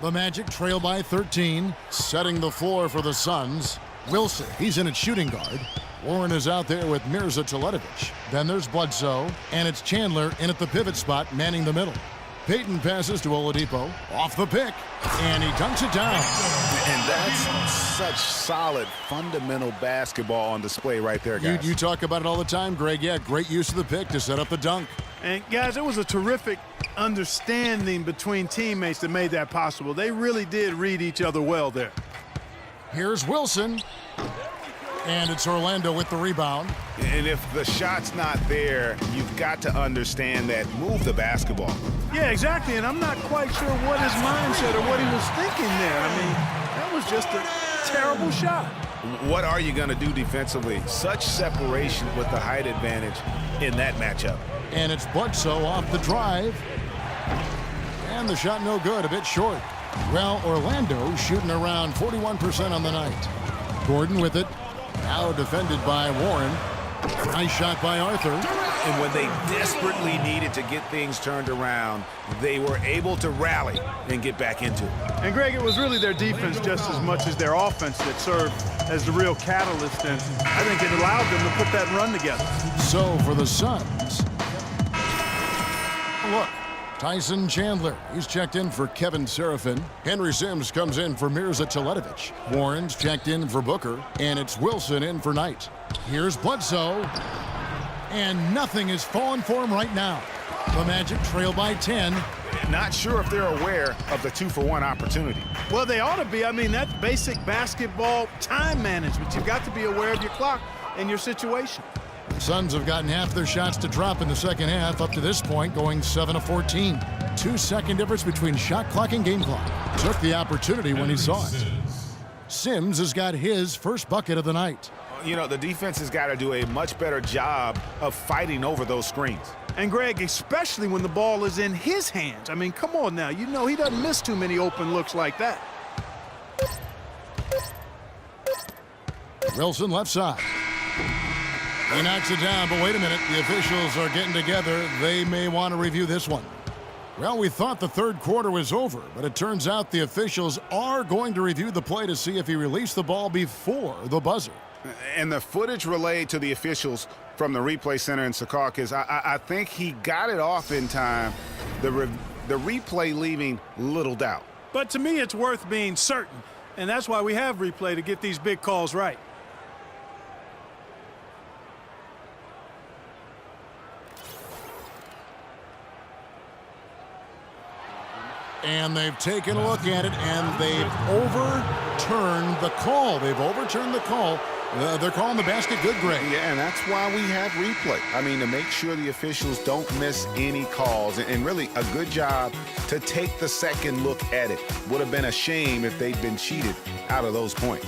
The Magic trail by 13, setting the floor for the Suns. Wilson, he's in at shooting guard. Warren is out there with Mirza Teletovic. Then there's Bledsoe, and it's Chandler in at the pivot spot, manning the middle. Payton passes to Oladipo, off the pick, and he dunks it down. And that's such solid, fundamental basketball on display right there, guys. You talk about it all the time, Greg. Yeah, great use of the pick to set up the dunk. And, guys, it was a terrific understanding between teammates that made that possible. They really did read each other well there. Here's Wilson. And it's Orlando with the rebound. And if the shot's not there, you've got to understand that. Move the basketball. Yeah, exactly. And I'm not quite sure what his mindset or what he was thinking there. I mean, that was just a terrible shot. What are you going to do defensively? Such separation with the height advantage in that matchup. And it's Bledsoe off the drive. And the shot no good, a bit short. Well, Orlando shooting around 41% on the night. Gordon with it. Now defended by Warren. Nice shot by Arthur. And when they desperately needed to get things turned around, they were able to rally and get back into it. And, Greg, it was really their defense just as much as their offense that served as the real catalyst, and I think it allowed them to put that run together. So for the Suns, look, Tyson Chandler, he's checked in for Kevin Serafin. Henry Sims comes in for Mirza Teletovic. Warren's checked in for Booker, and it's Wilson in for Knight. Here's Bledsoe, and nothing is falling for him right now. The Magic trail by 10. Not sure if they're aware of the 2-for-1 opportunity. Well, they ought to be. I mean, that's basic basketball time management. You've got to be aware of your clock and your situation. The Suns have gotten half their shots to drop in the second half up to this point, going 7 of 14. 2-second difference between shot clock and game clock. Took the opportunity when he saw it. Sims has got his first bucket of the night. You know, the defense has got to do a much better job of fighting over those screens. And, Greg, especially when the ball is in his hands. I mean, come on now. You know he doesn't miss too many open looks like that. Wilson left side. He knocks it down, but wait a minute. The officials are getting together. They may want to review this one. Well, we thought the third quarter was over, but it turns out the officials are going to review the play to see if he released the ball before the buzzer. And the footage relayed to the officials from the replay center in Secaucus, I think he got it off in time. The replay leaving little doubt. But to me, it's worth being certain, and that's why we have replay to get these big calls right. And they've taken a look at it, and they've overturned the call. They've overturned the call. They're calling the basket good, Greg. Yeah, and that's why we have replay. I mean, to make sure the officials don't miss any calls. And really, a good job to take the second look at it. Would have been a shame if they'd been cheated out of those points.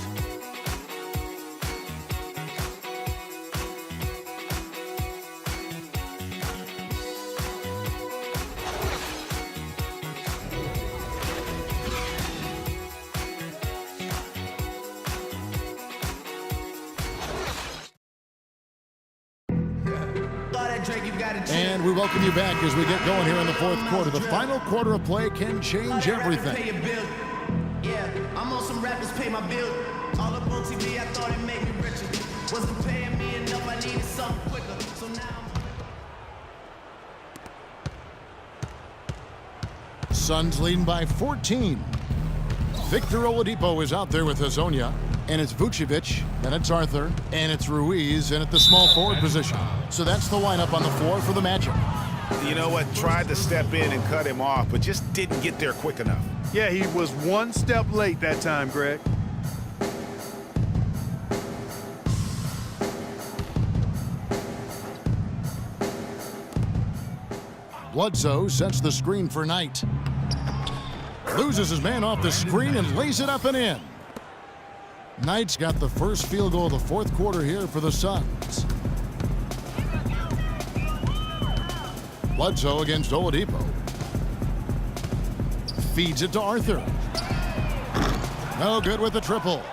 And we welcome you back as we get going here in the fourth quarter. The final quarter of play can change everything. Yeah, I'm on some rappers pay my bill. All up on TV, I thought it made me richer. Wasn't paying me enough, I needed something quicker. So now Suns leading by 14. Victor Oladipo is out there with Hazonia. And it's Vucevic, then it's Arthur, and it's Ruiz, and at the small forward position. So that's the lineup on the floor for the Magic. You know what? Tried to step in and cut him off, but just didn't get there quick enough. Yeah, he was one step late that time, Greg. Bledsoe sets the screen for Knight. Loses his man off the screen and lays it up and in. Knight's got the first field goal of the fourth quarter here for the Suns. Bledsoe against Oladipo. Feeds it to Arthur. No good with the triple.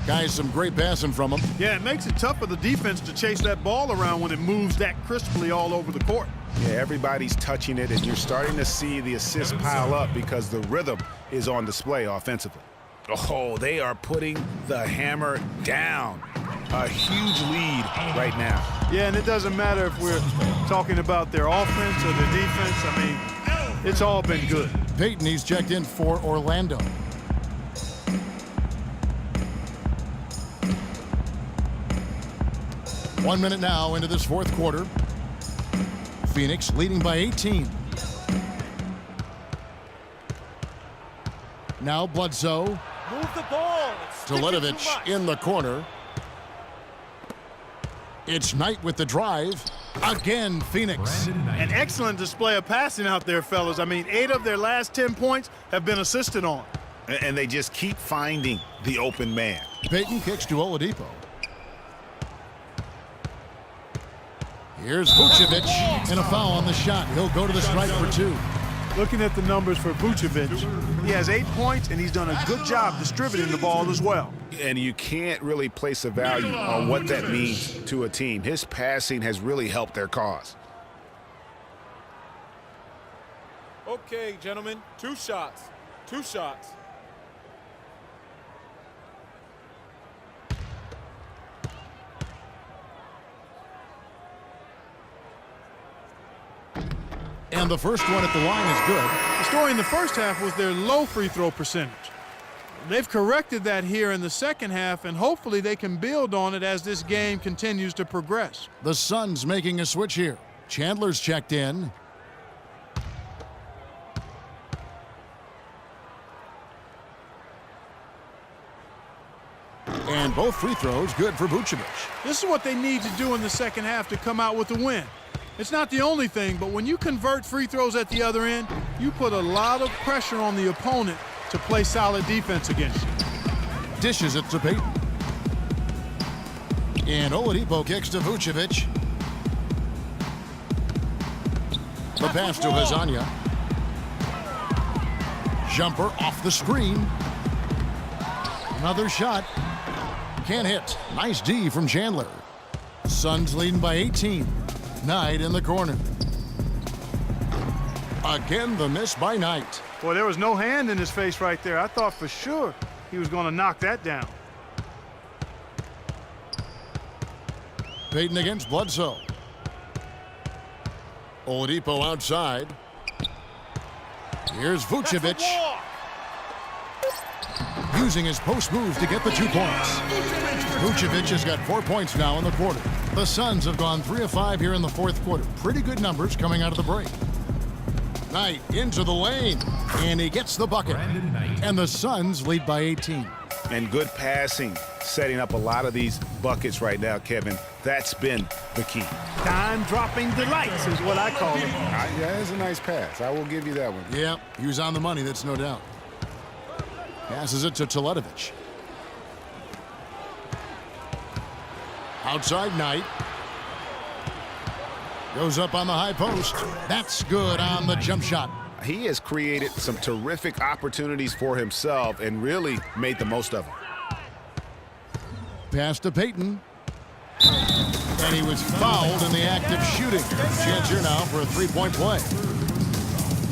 Guys, some great passing from him. Yeah, it makes it tough for the defense to chase that ball around when it moves that crisply all over the court. Yeah, everybody's touching it, and you're starting to see the assists pile up because the rhythm is on display offensively. Oh, they are putting the hammer down. A huge lead right now. Yeah, and it doesn't matter if we're talking about their offense or their defense. I mean, it's all been good. Payton, he's checked in for Orlando. One minute now into this fourth quarter. Phoenix leading by 18. Now Bledsoe. Move the ball. Teletovic in the corner. It's Knight with the drive. Again, Phoenix. An excellent display of passing out there, fellas. I mean, 8 of their last 10 points have been assisted on. And they just keep finding the open man. Payton kicks to Oladipo. Here's Vucevic, and a foul on the shot. He'll go to the strike for 2. Looking at the numbers for Vucevic, he has 8 points, and he's done a good job distributing the ball as well. And you can't really place a value on what that means to a team. His passing has really helped their cause. Okay, gentlemen, 2 shots. 2 shots. And the first one at the line is good. The story in the first half was their low free throw percentage. They've corrected that here in the second half, and hopefully they can build on it as this game continues to progress. The Suns making a switch here. Chandler's checked in. And both free throws good for Vucevic. This is what they need to do in the second half to come out with the win. It's not the only thing, but when you convert free throws at the other end, you put a lot of pressure on the opponent to play solid defense against you. Dishes it to Payton. And Oladipo kicks to Vucevic. The pass to Hazanya. Jumper off the screen. Another shot. Can't hit. Nice D from Chandler. Suns leading by 18. Knight in the corner. Again, the miss by Knight. Boy, there was no hand in his face right there. I thought for sure he was going to knock that down. Payton against Bledsoe. Oladipo outside. Here's Vucevic. Using his post move to get the 2 points. Vucevic has got 4 points now in the quarter. The Suns have gone 3 of 5 here in the fourth quarter. Pretty good numbers coming out of the break. Knight into the lane, and he gets the bucket. And the Suns lead by 18. And good passing, setting up a lot of these buckets right now, Kevin. That's been the key. Time-dropping delights is what I call it. Yeah, that's a nice pass. I will give you that one. Yeah, he was on the money, that's no doubt. Passes it to Teletovic. Outside Knight. Goes up on the high post. That's good on the jump shot. He has created some terrific opportunities for himself and really made the most of them. Pass to Payton. And he was fouled in the act of shooting. Chance here now for a three-point play.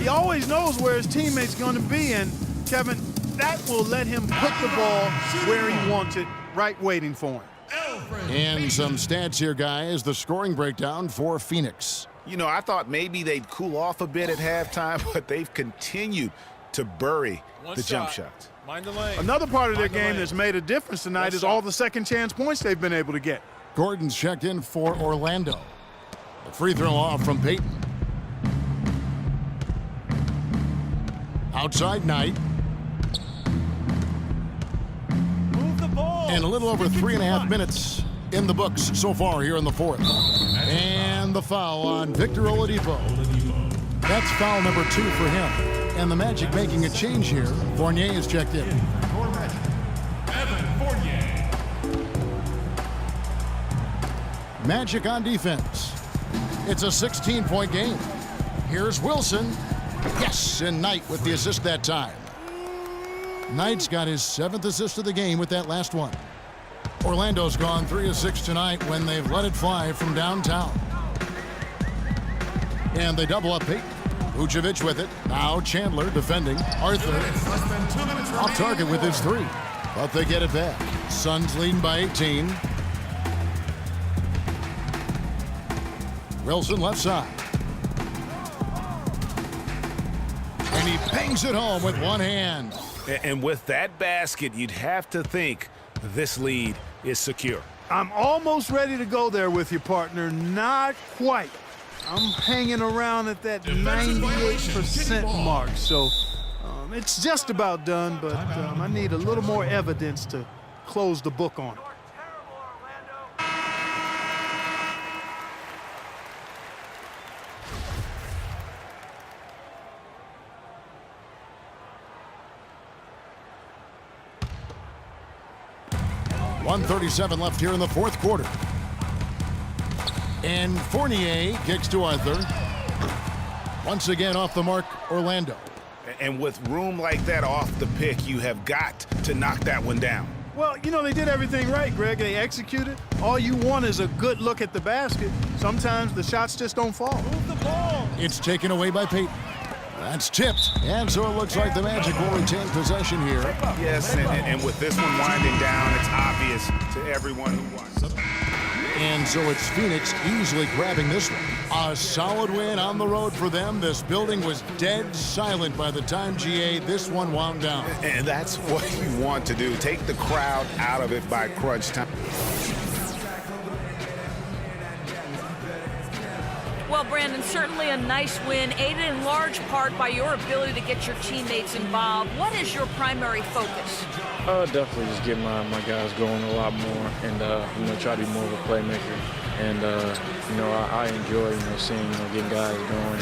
He always knows where his teammate's going to be, and Kevin, that will let him put the ball where he wants it, right waiting for him. And some stats here, guys. The scoring breakdown for Phoenix. You know, I thought maybe they'd cool off a bit at halftime, but they've continued to bury the jump shots. Mind the lane. Another part of their game that's made a difference tonight is all the second chance points they've been able to get. Gordon's checked in for Orlando. The free throw off from Payton. Outside Knight. Move the ball. And a little over 3.5 minutes in the books so far here in the fourth. And the foul on Victor Oladipo. That's foul number 2 for him. And the Magic making a change here. Fournier is checked in. Magic on defense. It's a 16-point game. Here's Wilson. Yes, and Knight with the assist that time. Knight's got his 7th assist of the game with that last one. Orlando's gone 3 of 6 tonight when they've let it fly from downtown. And they double up Peyton. Vucevic with it. Now Chandler defending. Arthur off target with his three. But they get it back. Suns leading by 18. Wilson left side. And he bangs it home with one hand. And with that basket, you'd have to think this lead is secure. I'm almost ready to go there with you, partner. Not quite. I'm hanging around at that 98% mark, so it's just about done, but I need a little more evidence to close the book on it. .137 left here in the fourth quarter. And Fournier kicks to Arthur. Once again off the mark, Orlando. And with room like that off the pick, you have got to knock that one down. Well, you know, they did everything right, Greg. They executed. All you want is a good look at the basket. Sometimes the shots just don't fall. Move the ball. It's taken away by Peyton. That's tipped. And so it looks like the Magic will retain possession here. Yes, and with this one winding down, it's obvious to everyone who watches. And so it's Phoenix easily grabbing this one. A solid win on the road for them. This building was dead silent by the time, GA, this one wound down. And that's what you want to do. Take the crowd out of it by crunch time. Well, Brandon, certainly a nice win, aided in large part by your ability to get your teammates involved. What is your primary focus? Definitely just get my guys going a lot more and, try to be more of a playmaker. And, I enjoy, seeing, getting guys going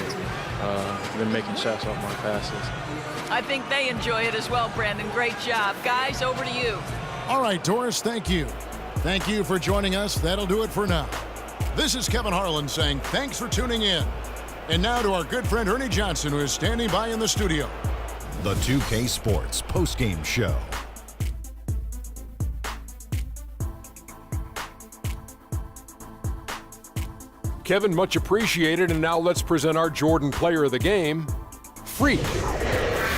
and then making shots off my passes. I think they enjoy it as well, Brandon. Great job. Guys, over to you. All right, Doris, thank you. Thank you for joining us. That'll do it for now. This is Kevin Harlan saying thanks for tuning in. And now to our good friend Ernie Johnson, who is standing by in the studio. The 2K Sports postgame show. Kevin, much appreciated, and now let's present our Jordan Player of the Game, Freak.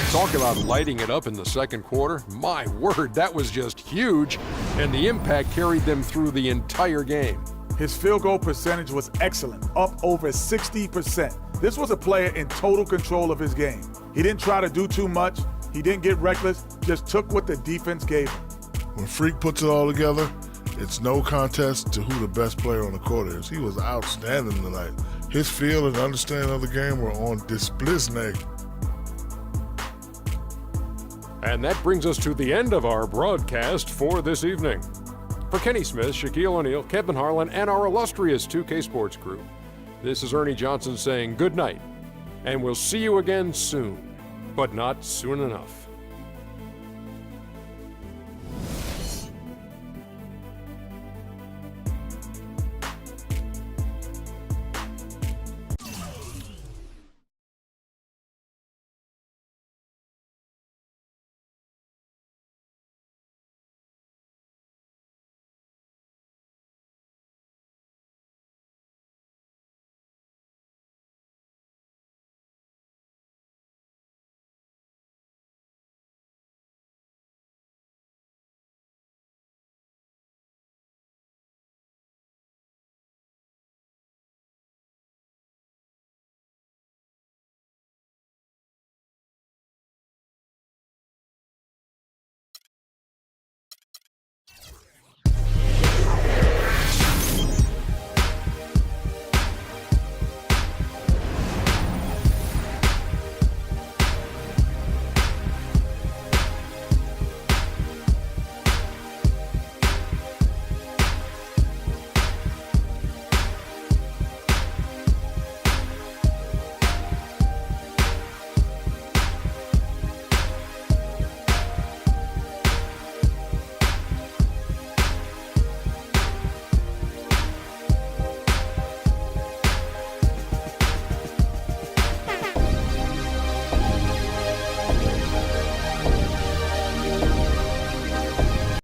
Talk about lighting it up in the second quarter. My word, that was just huge, and the impact carried them through the entire game. His field goal percentage was excellent, up over 60%. This was a player in total control of his game. He didn't try to do too much. He didn't get reckless, just took what the defense gave him. When Freak puts it all together, it's no contest to who the best player on the court is. He was outstanding tonight. His feel and understanding of the game were on display. And that brings us to the end of our broadcast for this evening. For Kenny Smith, Shaquille O'Neal, Kevin Harlan, and our illustrious 2K Sports crew, this is Ernie Johnson saying good night, and we'll see you again soon, but not soon enough.